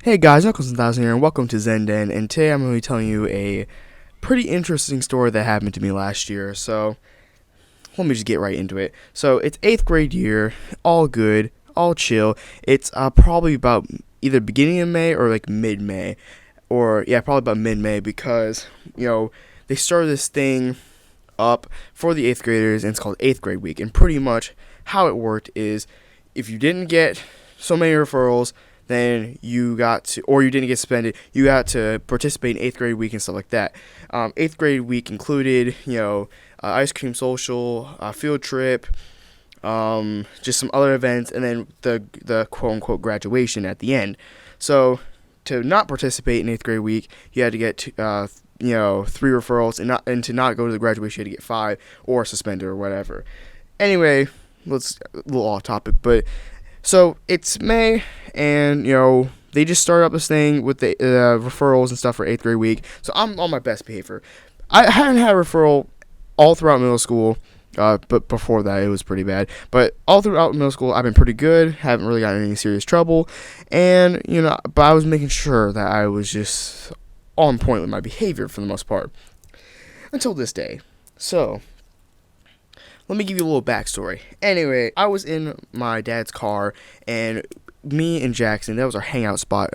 Hey guys, Knuckles1000 here, and welcome to ZenDen, and today I'm going to be telling you a pretty interesting story that happened to me last year, so let me just get right into it. So, it's 8th grade year, all good, all chill. It's probably about either beginning of May or like mid-May, or yeah, probably about mid-May, because, they started this thing up for the 8th graders, and it's called 8th grade week, and pretty much how it worked is if you didn't get so many referrals, then you got to, or you didn't get suspended, you got to participate in 8th grade week and stuff like that. 8th grade week included, ice cream social, field trip, just some other events, and then the quote unquote graduation at the end. So to not participate in 8th grade week, you had to get 3 referrals, and to not go to the graduation, you had to get 5 or suspended or whatever. Anyway, let's a little off topic, but so it's May, and they just started up this thing with the referrals and stuff for 8th grade week. So I'm on my best behavior. I haven't had a referral all throughout middle school, but before that it was pretty bad. But all throughout middle school I've been pretty good. Haven't really gotten in any serious trouble, and but I was making sure that I was just on point with my behavior for the most part until this day. So let me give you a little backstory. Anyway, I was in my dad's car, and me and Jackson, that was our hangout spot.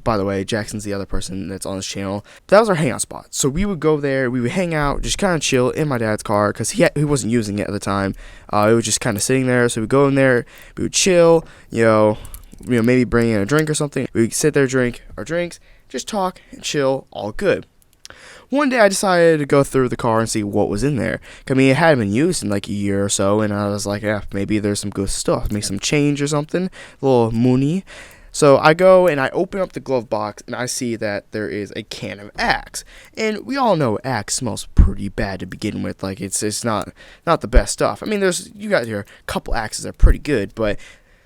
By the way, Jackson's the other person that's on this channel. That was our hangout spot. So we would go there, we would hang out, just kind of chill in my dad's car, because he wasn't using it at the time. It was just kind of sitting there, so we'd go in there, we would chill, maybe bring in a drink or something. We'd sit there, drink our drinks, just talk and chill, all good. One day I decided to go through the car and see what was in there. I mean, it hadn't been used in like a year or so, and I was like, yeah, maybe there's some good stuff, maybe some change or something, a little money. So I go and I open up the glove box, and I see that there is a can of Axe. And we all know Axe smells pretty bad to begin with. Like, it's not the best stuff. I mean, you got here a couple Axes that are pretty good, but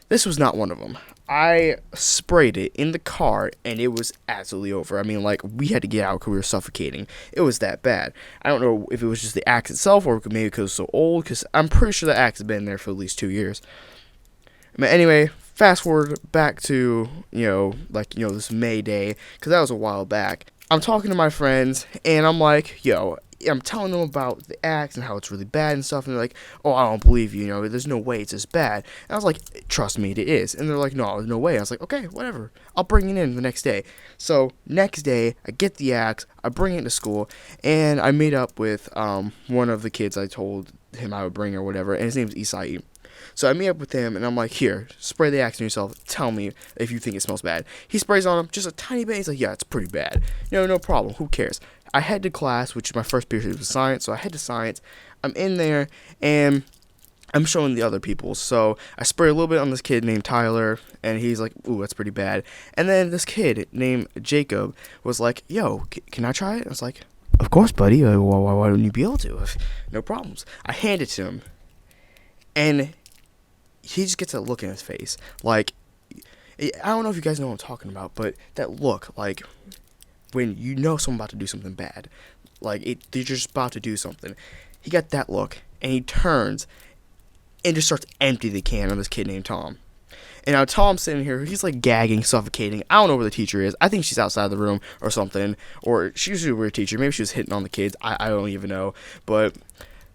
this was not one of them. I sprayed it in the car, and it was absolutely over. I mean, like, we had to get out because we were suffocating. It was that bad. I don't know if it was just the Axe itself, or maybe because it was so old, because I'm pretty sure the Axe has been there for at least 2 years. But anyway, fast forward back to, this May day, because that was a while back. I'm talking to my friends, and I'm like, I'm telling them about the Axe and how it's really bad and stuff, and they're like, oh, I don't believe you, there's no way it's as bad. And I was like, trust me, it is. And they're like, no, there's no way. I was like, okay, whatever, I'll bring it in the next day. So next day, I get the Axe, I bring it to school, and I meet up with one of the kids I told him I would bring or whatever, and his name's Isai. So I meet up with him, and I'm like, here, spray the Axe on yourself. Tell me if you think it smells bad. He sprays on him just a tiny bit. He's like, yeah, it's pretty bad. No problem. Who cares? I head to class, which my first period was science, so I head to science. I'm in there, and I'm showing the other people. So I spray a little bit on this kid named Tyler, and he's like, ooh, that's pretty bad. And then this kid named Jacob was like, yo, can I try it? I was like, of course, buddy. Why wouldn't you be able to? No problems. I hand it to him, and he just gets a look in his face. Like, I don't know if you guys know what I'm talking about, but that look, like, when you know someone's about to do something bad, like they're just about to do something. He got that look, and he turns and just starts emptying the can on this kid named Tom. And now Tom's sitting here, he's like gagging, suffocating. I don't know where the teacher is. I think she's outside the room or something, or she's usually a weird teacher. Maybe she was hitting on the kids. I don't even know, but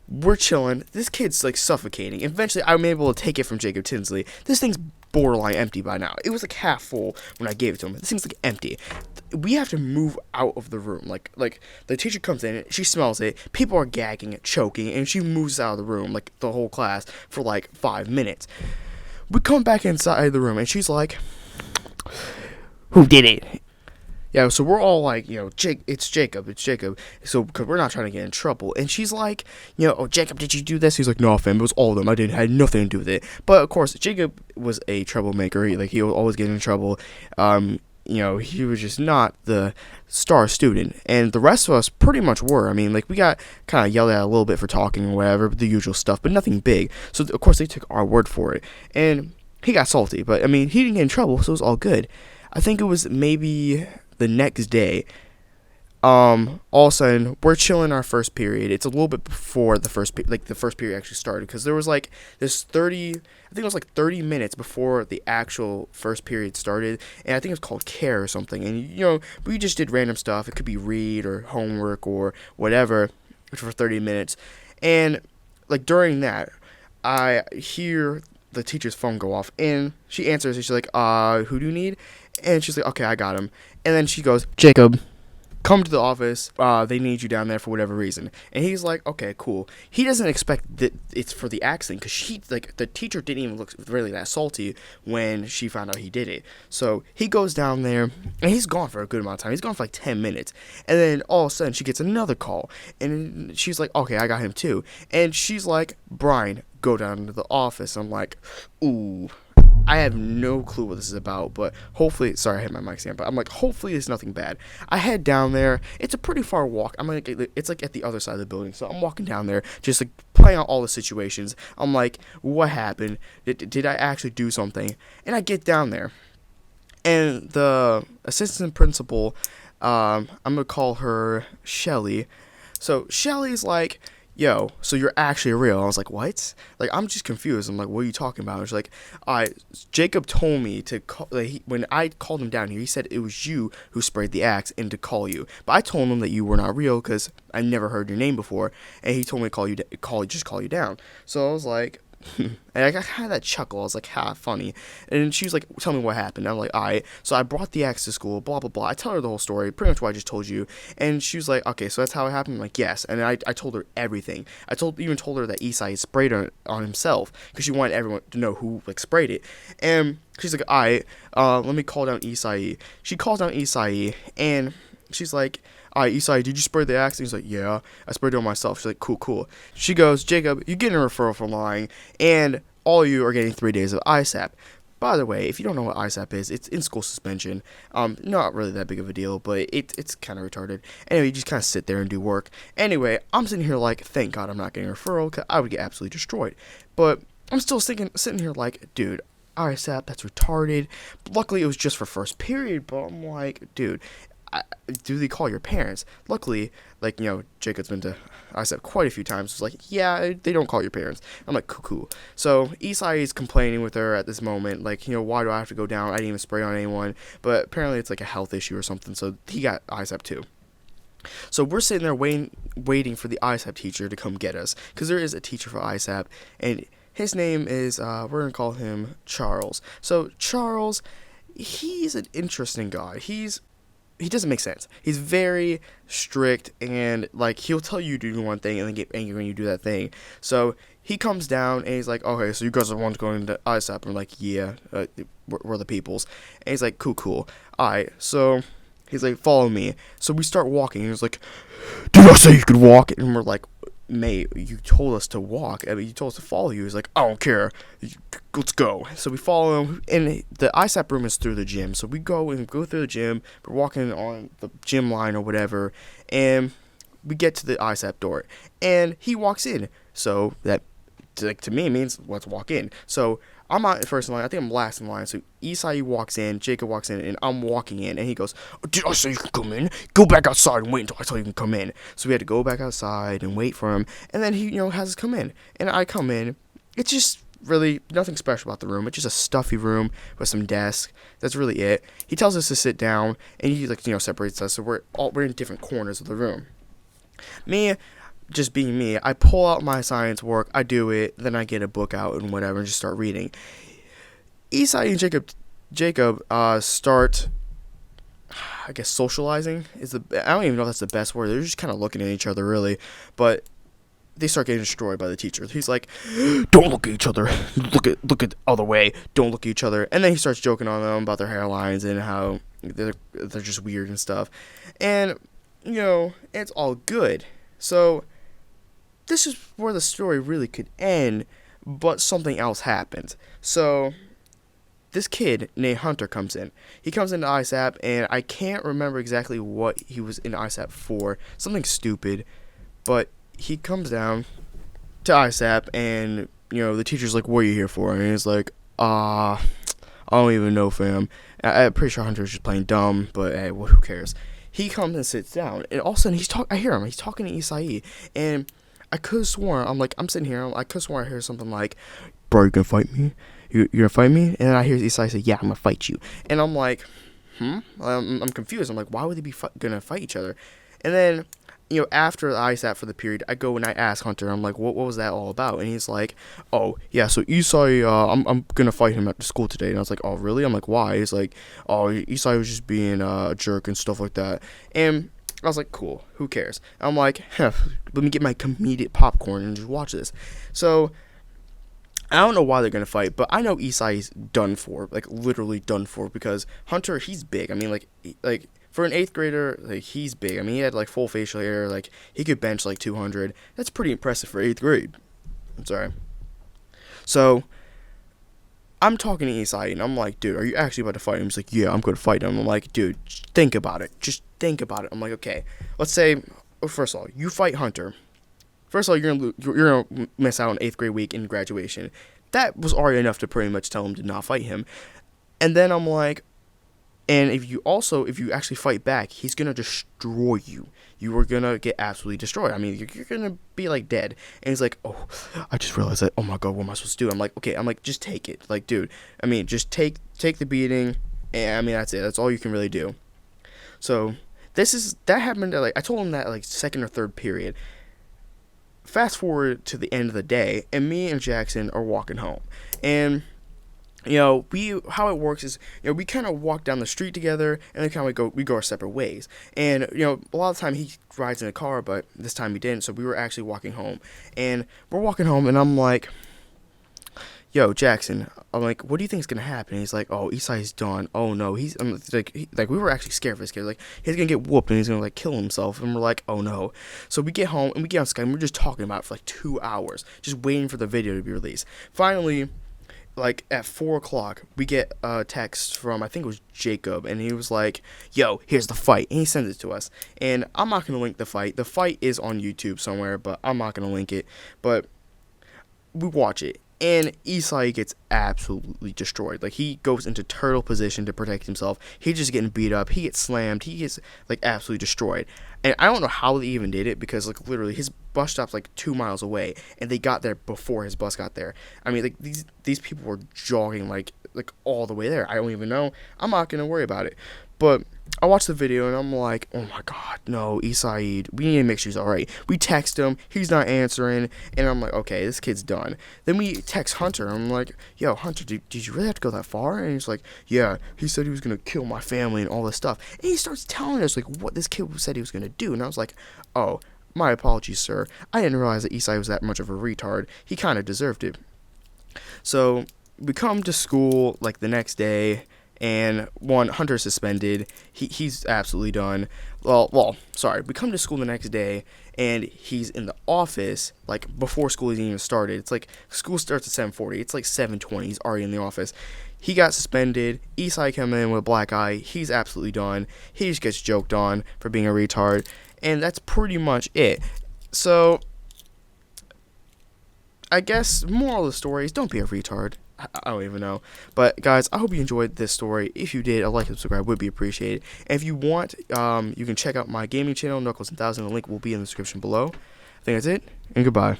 we're chilling. This kid's like suffocating. Eventually, I'm able to take it from Jacob Tinsley. This thing's borderline empty by now. It was like half full when I gave it to him. This thing's like empty. We have to move out of the room. Like the teacher comes in, she smells it. People are gagging, choking, and she moves out of the room, like the whole class, for like 5 minutes. We come back inside the room, and she's like, "Who did it?" Yeah, so we're all like, it's Jacob. So, because we're not trying to get in trouble. And she's like, oh, Jacob, did you do this? He's like, no, fam, it was all of them. I had nothing to do with it. But, of course, Jacob was a troublemaker. He was always getting in trouble. He was just not the star student. And the rest of us pretty much were. I mean, like, we got kind of yelled at a little bit for talking or whatever, the usual stuff, but nothing big. So, of course, they took our word for it. And he got salty. But, I mean, he didn't get in trouble, so it was all good. I think it was maybe the next day, All of a sudden we're chilling our first period. It's a little bit before the first period actually started, because there was like this 30, I think it was like 30 minutes before the actual first period started, and I think it's called care or something. And we just did random stuff. It could be read or homework or whatever for 30 minutes. And like during that, I hear the teacher's phone go off, and she answers, and she's like, who do you need? And she's like, okay, I got him. And then she goes, Jacob, come to the office. They need you down there for whatever reason. And he's like, okay, cool. He doesn't expect that it's for the accident, because the teacher didn't even look really that salty when she found out he did it. So he goes down there, and he's gone for a good amount of time. He's gone for like 10 minutes. And then all of a sudden she gets another call, and she's like, okay, I got him too. And she's like, Brian, go down to the office. I'm like, ooh, I have no clue what this is about, but hopefully, sorry, I had my mic stand, but I'm like, hopefully it's nothing bad. I head down there. It's a pretty far walk. It's like at the other side of the building, so I'm walking down there, just like playing out all the situations. I'm like, what happened? Did I actually do something? And I get down there, and the assistant principal, I'm gonna call her Shelly. So Shelly's like, yo, so you're actually real. I was like, what? Like, I'm just confused. I'm like, what are you talking about? And she's like, Jacob told me to call, when I called him down here, he said it was you who sprayed the axe and to call you. But I told him that you were not real because I never heard your name before, and he told me to call you down. So I was like, and I got kind of that chuckle. I was like, ha, funny. And she was like, tell me what happened. I'm like, alright. So I brought the axe to school, blah, blah, blah. I tell her the whole story, pretty much what I just told you. And she was like, okay, so that's how it happened? I'm like, yes. And I told her everything. even told her that Isai sprayed on himself, because she wanted everyone to know who like sprayed it. And she's like, alright, let me call down Isai. She calls down Isai, and she's like, alright, Isai, did you spray the axe? And he's like, yeah, I sprayed it on myself. She's like, cool. She goes, Jacob, you're getting a referral for lying, and all of you are getting 3 days of ISAP. By the way, if you don't know what ISAP is, it's in-school suspension. Not really that big of a deal, but it's kind of retarded. Anyway, you just kind of sit there and do work. Anyway, I'm sitting here like, thank God I'm not getting a referral, because I would get absolutely destroyed. But I'm still sitting here like, dude, ISAP, that's retarded. Luckily, it was just for first period, but I'm like, dude, do they call your parents? Luckily, like, Jacob's been to ISAP quite a few times. It's like, yeah, they don't call your parents. I'm like, cool. So Isai is complaining with her at this moment, like, why do I have to go down? I didn't even spray on anyone. But apparently it's like a health issue or something, so he got ISAP too. So we're sitting there waiting for the ISAP teacher to come get us, because there is a teacher for ISAP, and his name is, we're going to call him Charles. So Charles, he's an interesting guy. He doesn't make sense. He's very strict, and like, he'll tell you to do one thing and then get angry when you do that thing. So he comes down and he's like, okay, so you guys are the ones going to ISAP. And we're like, yeah, we're the peoples. And he's like, cool. Alright, so he's like, follow me. So we start walking, and he's like, did I say you could walk? And we're like, mate, you told us to walk. I mean, you told us to follow you. He's like, I don't care. Let's go. So we follow him, and the ISAP room is through the gym. So we go through the gym. We're walking on the gym line or whatever, and we get to the ISAP door, and he walks in. So that, like, to me, means let's walk in. So I'm not first in line. I think I'm last in line. So Isai walks in, Jacob walks in, and I'm walking in. And he goes, did I say you can come in? Go back outside and wait until I tell you can come in. So we had to go back outside and wait for him. And then he, has us come in. And I come in. It's just really nothing special about the room. It's just a stuffy room with some desks. That's really it. He tells us to sit down, and he, like, separates us. So we're in different corners of the room. Me, just being me, I pull out my science work, I do it, then I get a book out and whatever and just start reading. Isai and Jacob start, I guess, socializing I don't even know if that's the best word. They're just kind of looking at each other, really, but they start getting destroyed by the teacher. He's like, don't look at each other, look at the other way, don't look at each other. And then he starts joking on them about their hairlines and how they're just weird and stuff. And it's all good. So this is where the story really could end, but something else happens. So this kid named Hunter comes in. He comes into ISAP, and I can't remember exactly what he was in ISAP for. Something stupid. But he comes down to ISAP, and, the teacher's like, what are you here for? And he's like, I don't even know, fam. I'm pretty sure Hunter's just playing dumb, but hey, who cares? he comes and sits down, and all of a sudden I hear him. He's talking to Isai, and I could have sworn I'm sitting here. I could have sworn I hear something like, "Bro, you gonna fight me? You're gonna fight me?" And then I hear Isai say, "Yeah, I'm gonna fight you." And I'm like, I'm confused. I'm like, why would they be gonna fight each other? And then, after I sat for the period, I go and I ask Hunter. I'm like, what was that all about? And he's like, oh yeah, so Isai, I'm gonna fight him at the school today. And I was like, oh really? I'm like, why? He's like, oh, Isai was just being a jerk and stuff like that. And I was like, cool, who cares? I'm like, let me get my comedic popcorn and just watch this. So I don't know why they're gonna fight, but I know Isai's done for, like literally done for, because Hunter, he's big. I mean, like for an 8th grader, like he's big. I mean, he had like full facial hair, like he could bench like 200. That's pretty impressive for 8th grade. I'm sorry. So I'm talking to Isai, and I'm like, dude, are you actually about to fight him? He's like, yeah, I'm gonna fight him. I'm like, dude, think about it. Just think about it. I'm like, okay, let's say, first of all, you fight Hunter. First of all, you're gonna miss out on 8th grade week in graduation. That was already enough to pretty much tell him to not fight him. And then I'm like, and if you actually fight back, he's gonna destroy you. You are gonna get absolutely destroyed. I mean, you're gonna be like dead. And he's like, oh, I just realized that. Oh my god, what am I supposed to do? I'm like, okay. I'm like, just take it. Like, dude. I mean, just take the beating. And I mean, that's it. That's all you can really do. So that happened at, like, I told him that like 2nd or 3rd period. Fast forward to the end of the day, and me and Jackson are walking home, and how it works is, we kind of walk down the street together, and then we go our separate ways. And a lot of the time he rides in a car, but this time he didn't, so we were actually walking home. And we're walking home, and I'm like, yo, Jackson, I'm like, what do you think is gonna happen? And he's like, oh, Isai's done. Oh no, like we were actually scared for this kid. Like, he's gonna get whooped and he's gonna like kill himself. And we're like, oh no. So we get home and we get on Skype and we're just talking about it for like 2 hours, just waiting for the video to be released. Finally, like at 4 o'clock, we get a text from, I think it was Jacob, and he was like, yo, here's the fight, and he sends it to us. And I'm not gonna link the fight. The fight is on YouTube somewhere, but I'm not gonna link it. But we watch it. And Isai gets absolutely destroyed. Like, he goes into turtle position to protect himself. He's just getting beat up. He gets slammed. He gets, like, absolutely destroyed. And I don't know how they even did it, because, like, literally, his bus stop's, like, 2 miles away. And they got there before his bus got there. I mean, like, these people were jogging, like all the way there. I don't even know. I'm not going to worry about it. But I watched the video, and I'm like, oh my god, no, Isai, we need to make sure he's alright. We text him, he's not answering, and I'm like, okay, this kid's done. Then we text Hunter, and I'm like, yo, Hunter, did you really have to go that far? And he's like, yeah, he said he was going to kill my family and all this stuff. And he starts telling us, like, what this kid said he was going to do. And I was like, oh, my apologies, sir. I didn't realize that Isai was that much of a retard. He kind of deserved it. So we come to school, like, the next day, and Hunter's suspended. He's absolutely done. Well, sorry. We come to school the next day, and he's in the office, like, before school even started. It's like, school starts at 7:40. It's like 7:20. He's already in the office. He got suspended. Isai came in with a black eye. He's absolutely done. He just gets joked on for being a retard. And that's pretty much it. So, I guess, moral of the story is don't be a retard. I don't even know. But, guys, I hope you enjoyed this story. If you did, a like and subscribe would be appreciated. And if you want, you can check out my gaming channel, Knuckles 1000. The link will be in the description below. I think that's it, and goodbye.